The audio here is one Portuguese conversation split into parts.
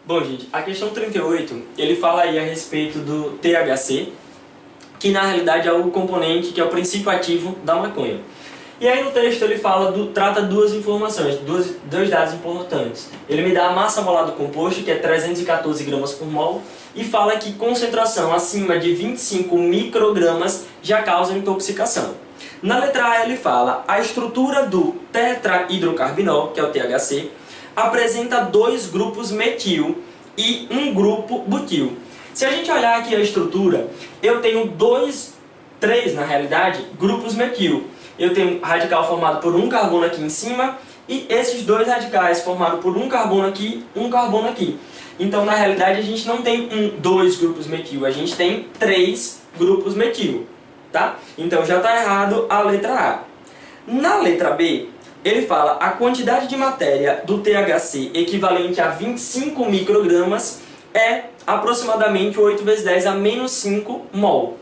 Bom, gente, a questão 38, ele fala aí a respeito do THC, que na realidade é o componente, que é o princípio ativo da maconha. E aí no texto ele trata duas informações, dois dados importantes. Ele me dá a massa molar do composto, que é 314 gramas por mol, e fala que concentração acima de 25 microgramas já causa intoxicação. Na letra A ele fala, a estrutura do tetrahidrocarbinol, que é o THC, apresenta dois grupos metil e um grupo butil. Se a gente olhar aqui a estrutura, eu tenho três na realidade, grupos metil. Eu tenho radical formado por um carbono aqui em cima e esses dois radicais formados por um carbono aqui, um carbono aqui. Então, na realidade, a gente não tem dois grupos metil, a gente tem três grupos metil, tá? Então, já está errado a letra A. Na letra B, ele fala a quantidade de matéria do THC equivalente a 25 microgramas é aproximadamente 8 vezes 10 a menos 5 mol.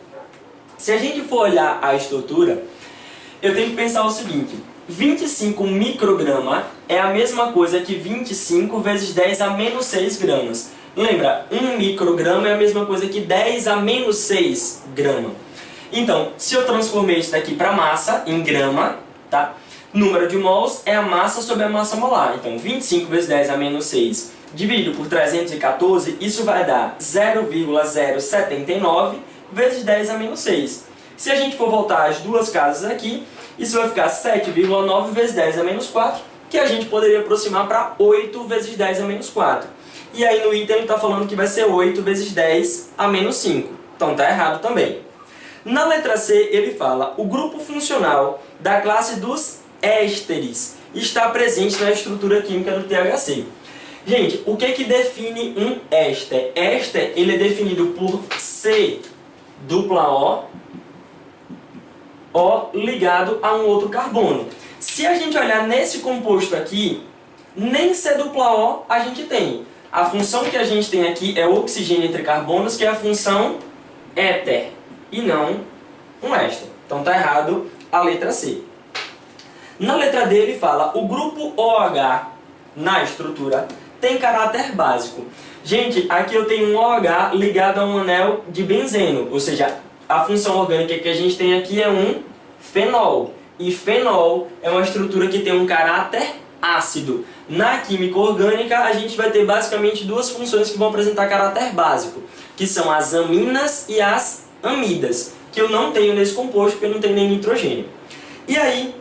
Se a gente for olhar a estrutura, eu tenho que pensar o seguinte, 25 micrograma é a mesma coisa que 25 vezes 10 a menos 6 gramas. Lembra, 1 micrograma é a mesma coisa que 10 a menos 6 grama. Então, se eu transformei isso daqui para massa, em grama, tá? Número de mols é a massa sobre a massa molar. Então, 25 vezes 10 a menos 6 dividido por 314, isso vai dar 0,079 vezes 10 a menos 6. Se a gente for voltar as duas casas aqui, isso vai ficar 7,9 vezes 10 a menos 4, que a gente poderia aproximar para 8 vezes 10 a menos 4. E aí no item ele está falando que vai ser 8 vezes 10 a menos 5. Então está errado também. Na letra C ele fala, o grupo funcional da classe dos ésteres está presente na estrutura química do THC. Gente, o que define um éster? Éster ele é definido por C dupla O ligado a um outro carbono. Se a gente olhar nesse composto aqui, nem C dupla O a gente tem. A função que a gente tem aqui é oxigênio entre carbonos, que é a função éter, e não um éster. Então está errado a letra C. Na letra D ele fala, o grupo OH na estrutura tem caráter básico. Gente, aqui eu tenho um OH ligado a um anel de benzeno, ou seja, a função orgânica que a gente tem aqui é um fenol. E fenol é uma estrutura que tem um caráter ácido. Na química orgânica, a gente vai ter basicamente duas funções que vão apresentar caráter básico, que são as aminas e as amidas, que eu não tenho nesse composto, porque eu não tenho nem nitrogênio. E aí,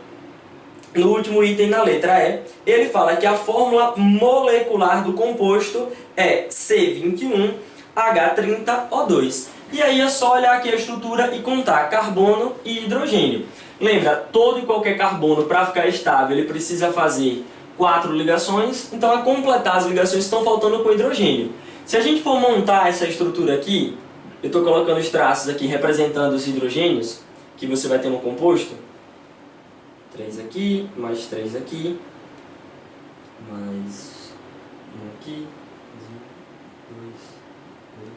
no último item, na letra E, ele fala que a fórmula molecular do composto é C21H30O2. E aí é só olhar aqui a estrutura e contar carbono e hidrogênio. Lembra, todo e qualquer carbono, para ficar estável, ele precisa fazer 4 ligações, então a completar as ligações estão faltando com hidrogênio. Se a gente for montar essa estrutura aqui, eu estou colocando os traços aqui representando os hidrogênios que você vai ter no composto. 3 aqui, mais 3 aqui, mais 1 aqui, 2, 2.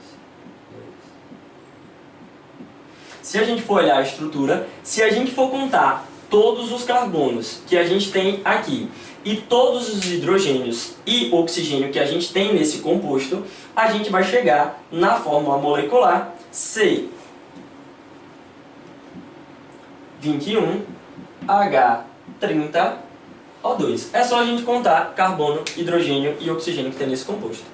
Se a gente for olhar a estrutura, se a gente for contar todos os carbonos que a gente tem aqui e todos os hidrogênios e oxigênio que a gente tem nesse composto, a gente vai chegar na fórmula molecular C21H30O2. É só a gente contar carbono, hidrogênio e oxigênio que tem nesse composto.